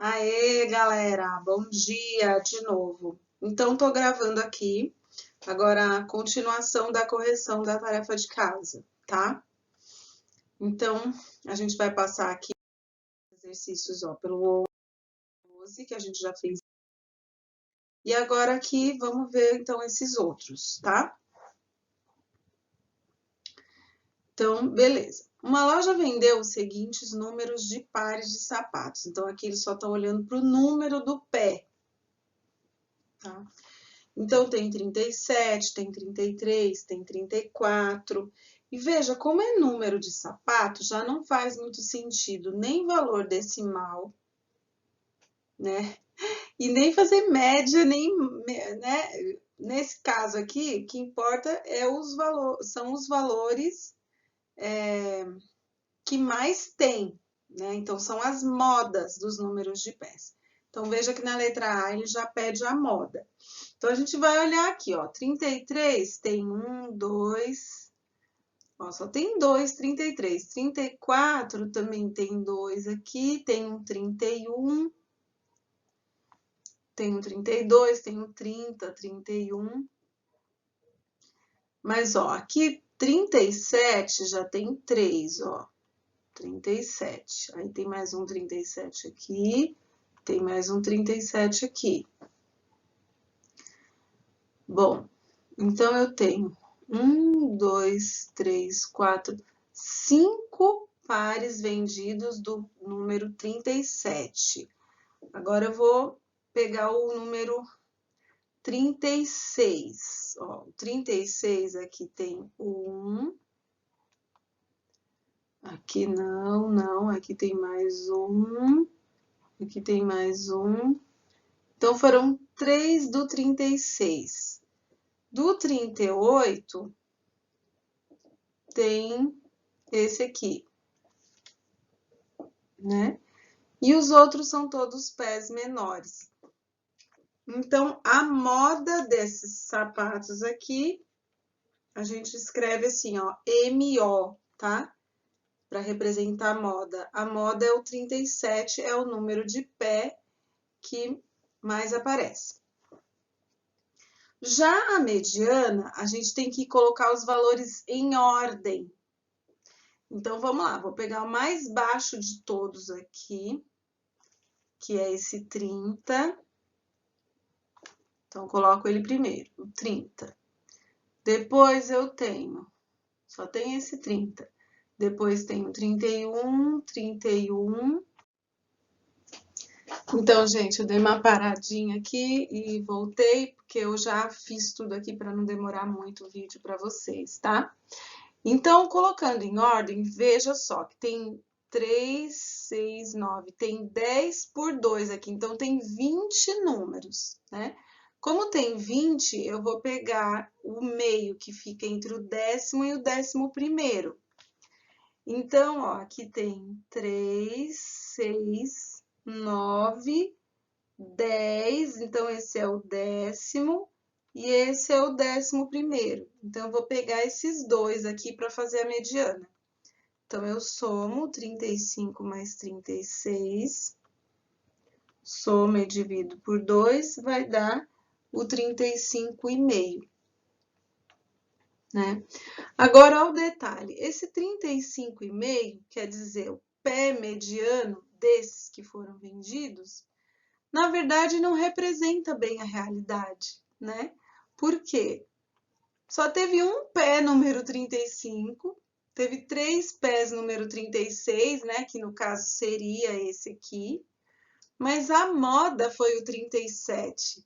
Aê, galera, bom dia de novo. Então, tô gravando aqui agora a continuação da correção da tarefa de casa, tá? Então, a gente vai passar aqui exercícios, ó, pelo 12, que a gente já fez. E agora aqui, vamos ver, então, esses outros, tá? Então, beleza. Uma loja vendeu os seguintes números de pares de sapatos. Então, aqui eles só estão olhando para o número do pé, tá? Então, tem 37, tem 33, tem 34. E veja, como é número de sapato, já não faz muito sentido nem valor decimal, né? E nem fazer média, nem, né? Nesse caso aqui, o que importa são os valores que mais tem, né? Então, são as modas dos números de pés. Então, veja que na letra A ele já pede a moda. Então, a gente vai olhar aqui, ó, 33 tem 1, 2, ó, só tem 2, 33. 34 também tem 2 aqui, tem um 31, tem um 32, tem um 30, 31. Mas, ó, aqui 37 já tem 3, ó, 37. Aí tem mais um 37 aqui, tem mais um 37 aqui. Bom, então eu tenho 1, 2, 3, 4, 5 pares vendidos do número 37. Agora eu vou pegar o número 36. Ó, o 36 aqui tem 1. Aqui não, aqui tem mais um. Aqui tem mais um. Então, foram 3 do 36. Do 38, tem esse aqui, né? E os outros são todos pés menores. Então, a moda desses sapatos aqui, a gente escreve assim, ó, MO, tá? Para representar a moda. A moda é o 37, é o número de pé que mais aparece. Já a mediana, a gente tem que colocar os valores em ordem. Então, vamos lá, vou pegar o mais baixo de todos aqui, que é esse 30. Então, coloco ele primeiro, o 30. Depois eu tenho, só tem esse 30. Depois tem o 31, 31. Então, gente, eu dei uma paradinha aqui e voltei, porque eu já fiz tudo aqui para não demorar muito o vídeo para vocês, tá? Então, colocando em ordem, veja só que tem 3, 6, 9, tem 10 por 2 aqui, então tem 20 números, né? Como tem 20, eu vou pegar o meio que fica entre o 10º e o 11º. Então, ó, aqui tem 3, 6, 9, 10, então esse é o 10º e esse é o 11º. Então, eu vou pegar esses dois aqui para fazer a mediana. Então, eu somo 35 mais 36, somo e divido por 2, vai dar o 35,5, né? Agora, ó o detalhe, esse 35,5 quer dizer o pé mediano desses que foram vendidos, na verdade, não representa bem a realidade, né? Por quê? Só teve um pé número 35, teve 3 pés número 36, né? Que no caso seria esse aqui, mas a moda foi o 37,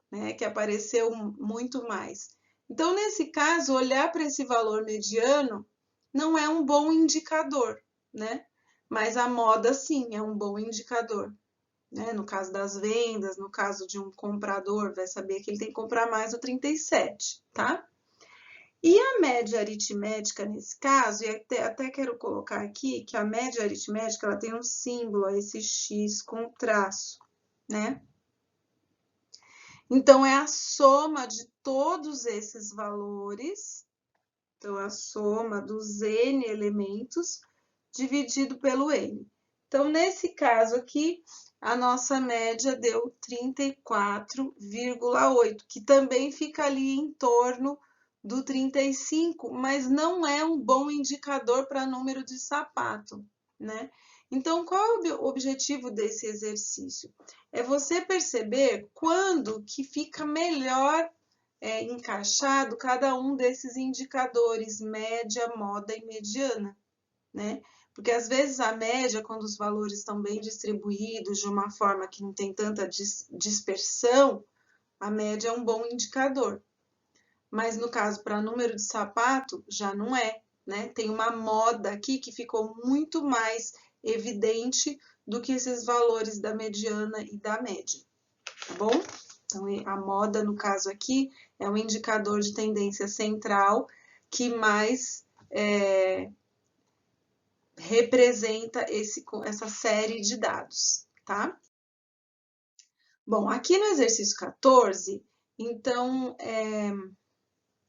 né? Que apareceu muito mais. Então, nesse caso, olhar para esse valor mediano não é um bom indicador, né? Mas a moda, sim, é um bom indicador. Né? No caso das vendas, no caso de um comprador, vai saber que ele tem que comprar mais o 37, tá? E a média aritmética nesse caso, e até quero colocar aqui que a média aritmética ela tem um símbolo, esse X com traço, né? Então, é a soma de todos esses valores, então, a soma dos N elementos dividido pelo N. Então, nesse caso aqui, a nossa média deu 34,8, que também fica ali em torno do 35, mas não é um bom indicador para número de sapato, né? Então, qual é o objetivo desse exercício? É você perceber quando que fica melhor encaixado cada um desses indicadores, média, moda e mediana, né? Porque às vezes a média, quando os valores estão bem distribuídos de uma forma que não tem tanta dispersão, a média é um bom indicador. Mas no caso, para número de sapato, já não é, né? Tem uma moda aqui que ficou muito mais evidente do que esses valores da mediana e da média, tá bom? Então, a moda, no caso aqui, é um indicador de tendência central que mais representa essa série de dados, tá? Bom, aqui no exercício 14, então,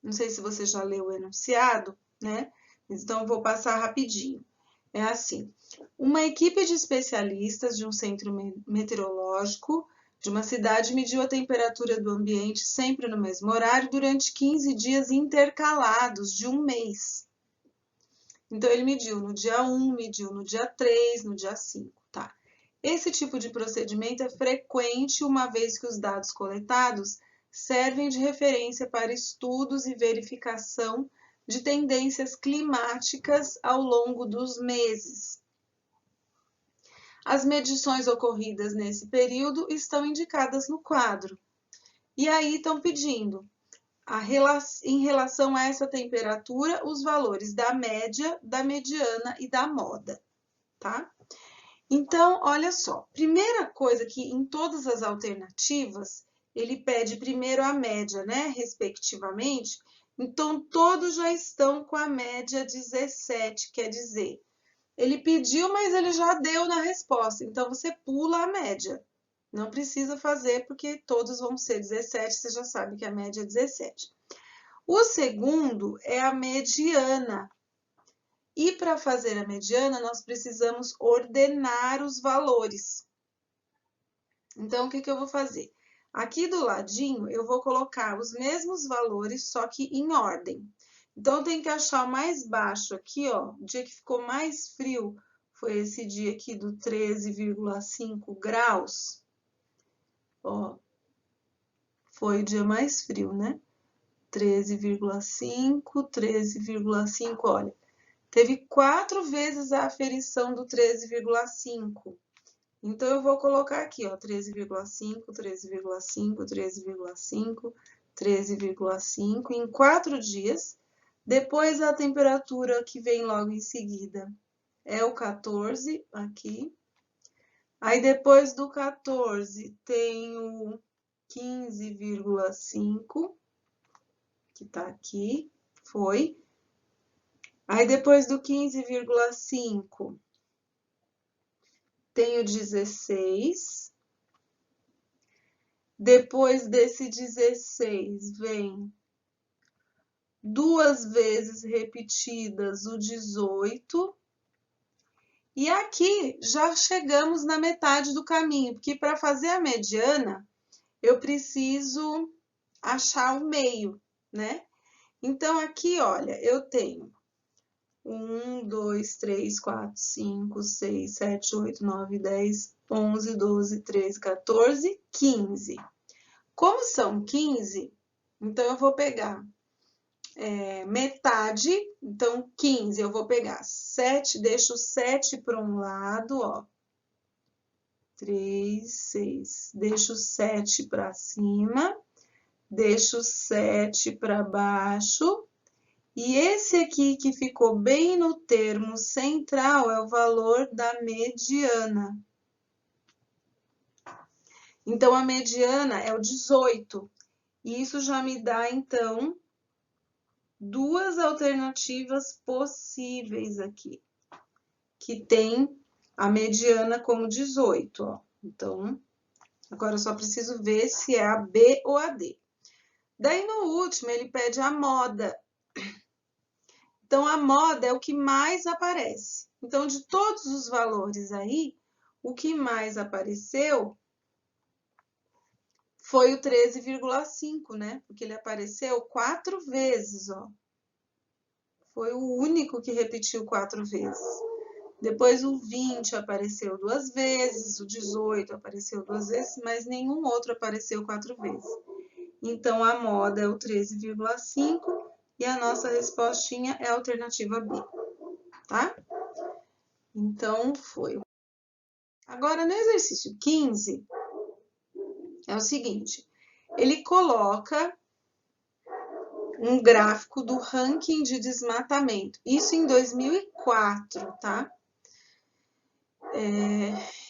não sei se você já leu o enunciado, né? Então, eu vou passar rapidinho. É assim: uma equipe de especialistas de um centro meteorológico de uma cidade mediu a temperatura do ambiente sempre no mesmo horário durante 15 dias intercalados de um mês. Então, ele mediu no dia 1, mediu no dia 3, no dia 5, tá? Esse tipo de procedimento é frequente, uma vez que os dados coletados servem de referência para estudos e verificação de tendências climáticas ao longo dos meses. As medições ocorridas nesse período estão indicadas no quadro. E aí estão pedindo, em relação a essa temperatura, os valores da média, da mediana e da moda, tá? Então, olha só, primeira coisa que em todas as alternativas, ele pede primeiro a média, né, respectivamente. Então, todos já estão com a média 17, quer dizer, ele pediu, mas ele já deu na resposta. Então, você pula a média. Não precisa fazer, porque todos vão ser 17, você já sabe que a média é 17. O segundo é a mediana. E para fazer a mediana, nós precisamos ordenar os valores. Então, o que eu vou fazer? Aqui do ladinho, eu vou colocar os mesmos valores, só que em ordem. Então, tem que achar o mais baixo aqui, ó. O dia que ficou mais frio foi esse dia aqui do 13,5 graus. Ó, foi o dia mais frio, né? 13,5, 13,5, olha. Teve 4 vezes a aferição do 13,5. Então, eu vou colocar aqui, ó, 13,5, 13,5, 13,5, 13,5 em 4 dias. Depois, a temperatura que vem logo em seguida é o 14, aqui. Aí, depois do 14, tem o 15,5, que tá aqui, foi. Aí, depois do 15,5, tem o 16. Depois desse 16, vem 2 vezes repetidas o 18. E aqui já chegamos na metade do caminho, porque para fazer a mediana, eu preciso achar o meio, né? Então, aqui, olha, eu tenho 1, 2, 3, 4, 5, 6, 7, 8, 9, 10, 11, 12, 13, 14, 15. Como são 15, então eu vou pegar metade, então 15, eu vou pegar 7, deixo 7 para um lado, ó. 3, 6, deixo 7 para cima, deixo 7 para baixo. E esse aqui que ficou bem no termo central é o valor da mediana. Então, a mediana é o 18. E isso já me dá, então, 2 alternativas possíveis aqui, que tem a mediana como 18, ó. Então, agora eu só preciso ver se é a B ou a D. Daí, no último, ele pede a moda. Então, a moda é o que mais aparece. Então, de todos os valores aí, o que mais apareceu foi o 13,5, né? Porque ele apareceu 4 vezes, ó. Foi o único que repetiu 4 vezes. Depois o 20 apareceu 2 vezes, o 18 apareceu 2 vezes, mas nenhum outro apareceu 4 vezes. Então, a moda é o 13,5 e a nossa respostinha é a alternativa B, tá? Então, foi. Agora, no exercício 15, é o seguinte, ele coloca um gráfico do ranking de desmatamento, isso em 2004, tá?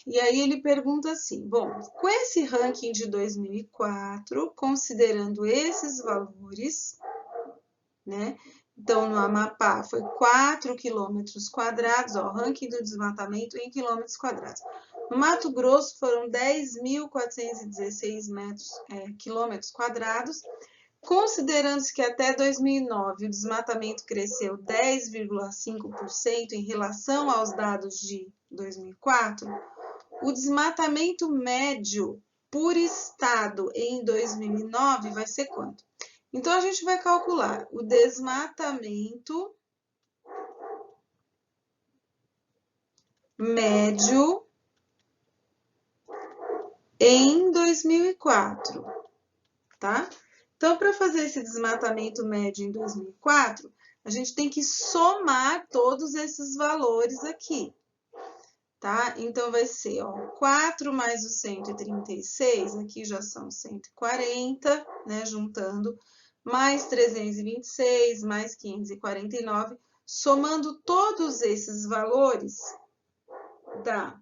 E aí ele pergunta assim, bom, com esse ranking de 2004, considerando esses valores, né? Então, no Amapá foi 4 quilômetros quadrados, ó, ranking do desmatamento em quilômetros quadrados. No Mato Grosso foram 10.416 quilômetros quadrados, considerando-se que até 2009 o desmatamento cresceu 10,5% em relação aos dados de 2004, o desmatamento médio por estado em 2009 vai ser quanto? Então, a gente vai calcular o desmatamento médio em 2004, tá? Então, para fazer esse desmatamento médio em 2004, a gente tem que somar todos esses valores aqui, tá? Então, vai ser, ó, 4 mais o 136, aqui já são 140, né, juntando, mais 326, mais 549, somando todos esses valores, dá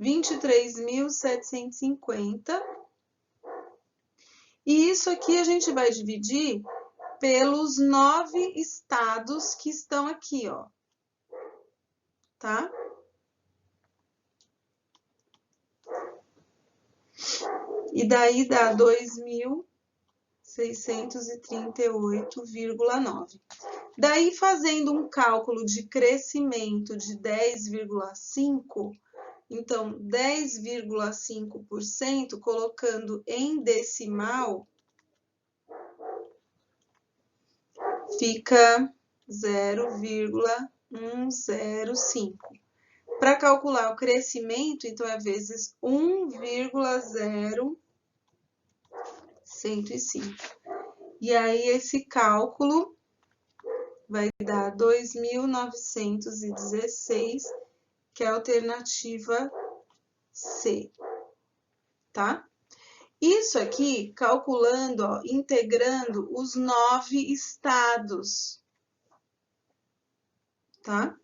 23.750. E isso aqui a gente vai dividir pelos 9 estados que estão aqui, ó. Tá? E daí dá 2.638,9. Daí, fazendo um cálculo de crescimento de 10,5%, então 10,5%, colocando em decimal, fica 0,105. Para calcular o crescimento, então é vezes 1,0105. E aí, esse cálculo vai dar 2.916, que é a alternativa C, tá? Isso aqui, calculando, ó, integrando os 9 estados, tá?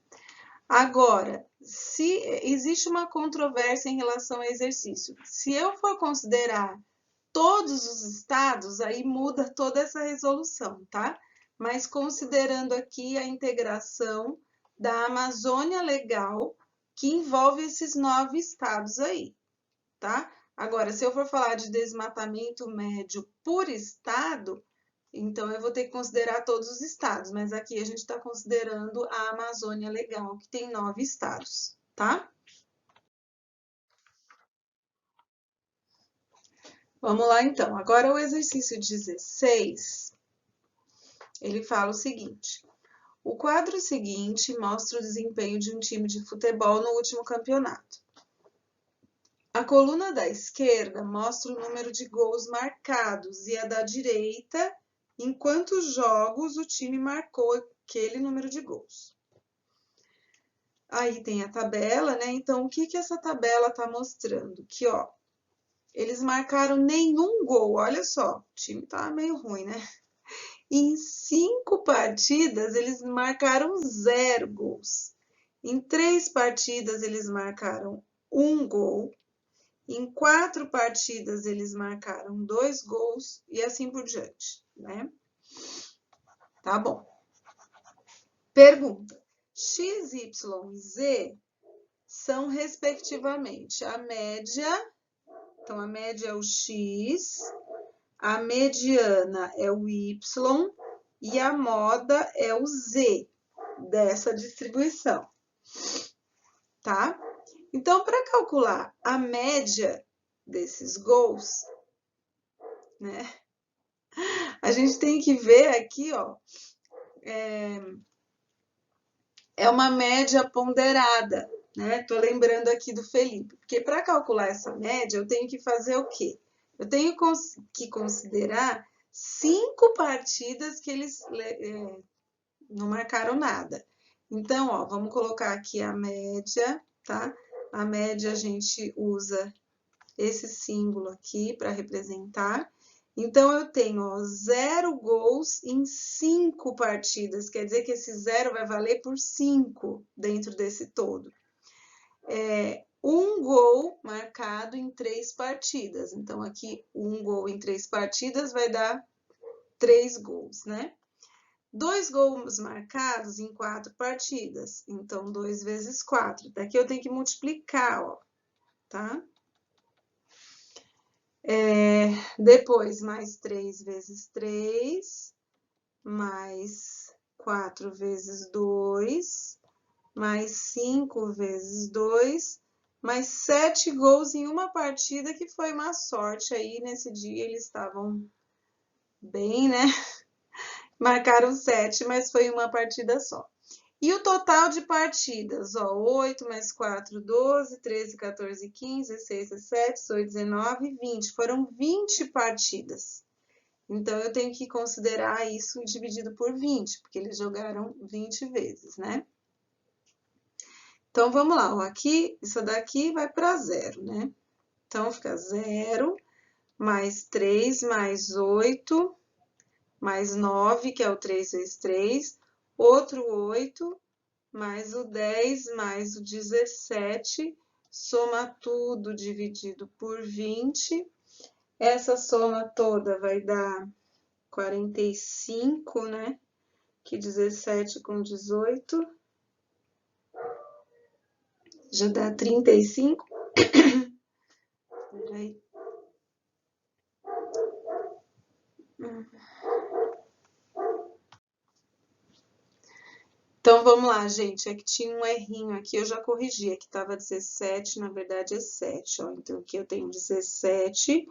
Agora, se existe uma controvérsia em relação ao exercício, se eu for considerar todos os estados, aí muda toda essa resolução, tá? Mas considerando aqui a integração da Amazônia Legal, que envolve esses 9 estados aí, tá? Agora, se eu for falar de desmatamento médio por estado, então eu vou ter que considerar todos os estados, mas aqui a gente está considerando a Amazônia Legal, que tem 9 estados, tá? Vamos lá, então. Agora, o exercício 16, ele fala o seguinte. O quadro seguinte mostra o desempenho de um time de futebol no último campeonato. A coluna da esquerda mostra o número de gols marcados e a da direita em quantos jogos o time marcou aquele número de gols. Aí tem a tabela, né? Então, o que essa tabela está mostrando? Que, ó, eles marcaram nenhum gol, olha só, o time tá meio ruim, né? Em 5 partidas, eles marcaram 0 gols. Em 3 partidas, eles marcaram 1 gol. Em 4 partidas, eles marcaram 2 gols e assim por diante, né? Tá bom. Pergunta. X, Y e Z são, respectivamente, a média. Então, a média é o X, a mediana é o Y e a moda é o Z dessa distribuição. tá? Então, para calcular a média desses gols, né? A gente tem que ver aqui, ó, é uma média ponderada, né? Tô lembrando aqui do Felipe, porque para calcular essa média, eu tenho que fazer o quê? Eu tenho que considerar 5 partidas que eles não marcaram nada. Então, ó, vamos colocar aqui a média, tá? A média a gente usa esse símbolo aqui para representar. Então, eu tenho, ó, 0 gols em 5 partidas. Quer dizer que esse 0 vai valer por 5 dentro desse todo. Um gol marcado em 3 partidas. Então, aqui, um gol em 3 partidas vai dar 3 gols, né? 2 gols marcados em 4 partidas. Então, 2 vezes 4. Daqui eu tenho que multiplicar, ó, tá? Depois, mais 3 vezes 3, mais 4 vezes 2, mais 5 vezes 2, mais 7 gols em uma partida, que foi uma sorte aí. Nesse dia eles estavam bem, né? Marcaram 7, mas foi uma partida só. E o total de partidas, ó, 8 mais 4, 12, 13, 14, 15, 16, 17, 18, 19, 20. Foram 20 partidas. Então, eu tenho que considerar isso dividido por 20, porque eles jogaram 20 vezes, né? Então, vamos lá, ó, aqui, isso daqui vai para 0, né? Então, fica 0, mais 3, mais 8, mais 9, que é o 3 vezes 3, outro 8, mais o 10, mais o 17, soma tudo dividido por 20. Essa soma toda vai dar 45, né? Que 17 com 18 já dá 35. Peraí. Então, vamos lá, gente. É que tinha um errinho aqui, eu já corrigi. Aqui estava 17, na verdade é 7, ó. Então, aqui eu tenho 17,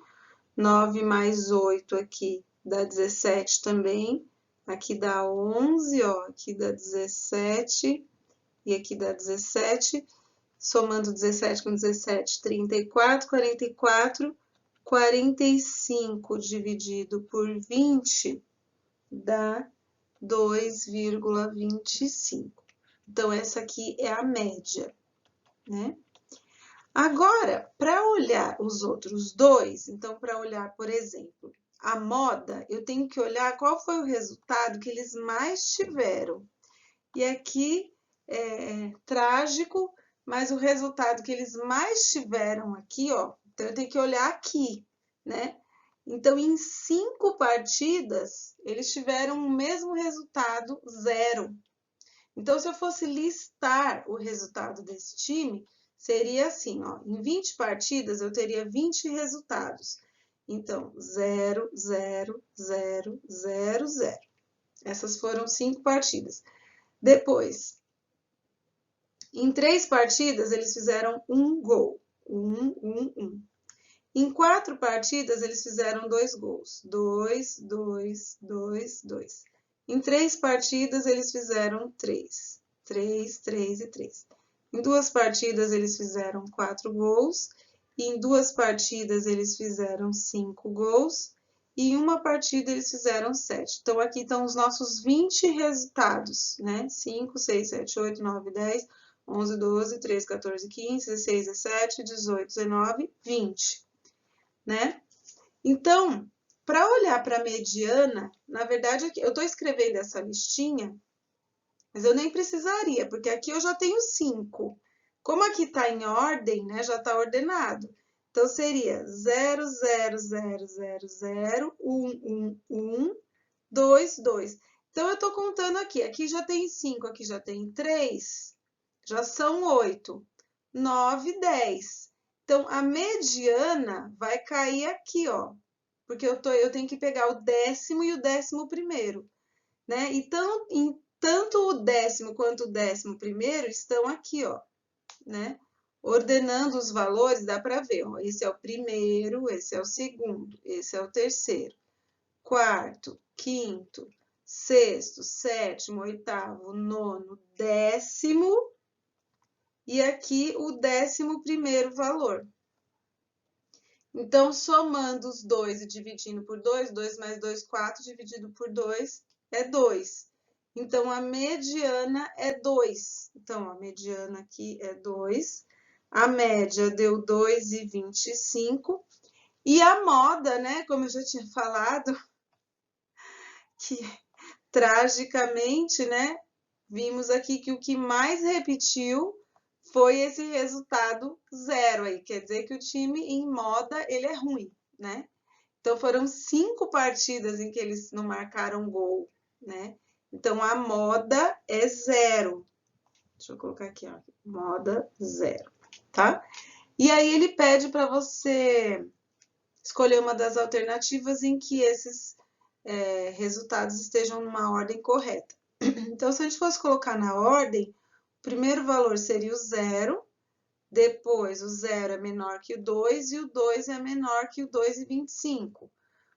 9 mais 8 aqui dá 17 também. Aqui dá 11, ó. Aqui dá 17 e aqui dá 17. Somando 17 com 17, 34, 44, 45 dividido por 20 dá 2,25. Então, essa aqui é a média, né? Agora, para olhar os outros dois, então, para olhar, por exemplo, a moda, eu tenho que olhar qual foi o resultado que eles mais tiveram. E aqui é trágico, mas o resultado que eles mais tiveram aqui, ó, então eu tenho que olhar aqui, né? Então, em 5 partidas, eles tiveram o mesmo resultado, 0. Então, se eu fosse listar o resultado desse time, seria assim, ó, em 20 partidas eu teria 20 resultados. Então, 0, 0, 0, 0, 0. Essas foram 5 partidas. Depois, em 3 partidas, eles fizeram 1 gol. 1. Em 4 partidas, eles fizeram 2 gols. 2, 2, 2, 2. Em 3 partidas, eles fizeram 3. 3, 3 e 3. Em 2 partidas, eles fizeram 4 gols. E em 2 partidas, eles fizeram 5 gols. E em uma partida, eles fizeram 7. Então, aqui estão os nossos 20 resultados, né? 5, 6, 7, 8, 9, 10, 11, 12, 13, 14, 15, 16, 17, 18, 19, 20. Né? Então, para olhar para a mediana, na verdade, eu estou escrevendo essa listinha, mas eu nem precisaria, porque aqui eu já tenho 5. Como aqui está em ordem, né, já está ordenado. Então, seria 0, 0, 0, 0, 0, 1, 1, 1, 2, 2. Então, eu estou contando aqui. Aqui já tem 5, aqui já tem 3, já são 8, 9, 10. Então, a mediana vai cair aqui, ó, porque eu tenho que pegar o 10º e o 11º, né? Então, tanto o 10º quanto o 11º estão aqui, ó, né? Ordenando os valores, dá para ver, ó, esse é o primeiro, esse é o segundo, esse é o terceiro, quarto, quinto, sexto, sétimo, oitavo, nono, décimo, e aqui o 11º valor. Então, somando os dois e dividindo por 2, 2 mais 2, 4, dividido por 2 é 2. Então, a mediana é 2. Então, a mediana aqui é 2. A média deu 2,25. E a moda, né, como eu já tinha falado, que tragicamente, né, vimos aqui que o que mais repetiu foi esse resultado 0 aí. Quer dizer que o time em moda, ele é ruim, né? Então, foram 5 partidas em que eles não marcaram gol, né? Então, a moda é 0. Deixa eu colocar aqui, ó. Moda 0, tá? E aí, ele pede para você escolher uma das alternativas em que esses resultados estejam numa ordem correta. Então, se a gente fosse colocar na ordem, o primeiro valor seria o 0, depois o 0 é menor que o 2 e o 2 é menor que o 2,25.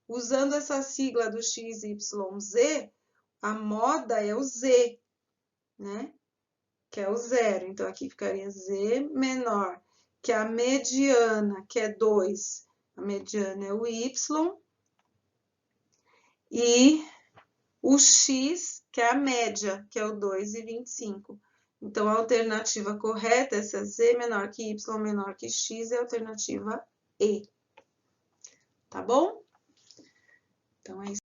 Usando essa sigla do XYZ, a moda é o Z, né? Que é o 0. Então, aqui ficaria Z menor que a mediana, que é 2. A mediana é o Y. E o X, que é a média, que é o 2,25. Então, a alternativa correta, essa Z menor que Y menor que X, é a alternativa E. Tá bom? Então, é isso.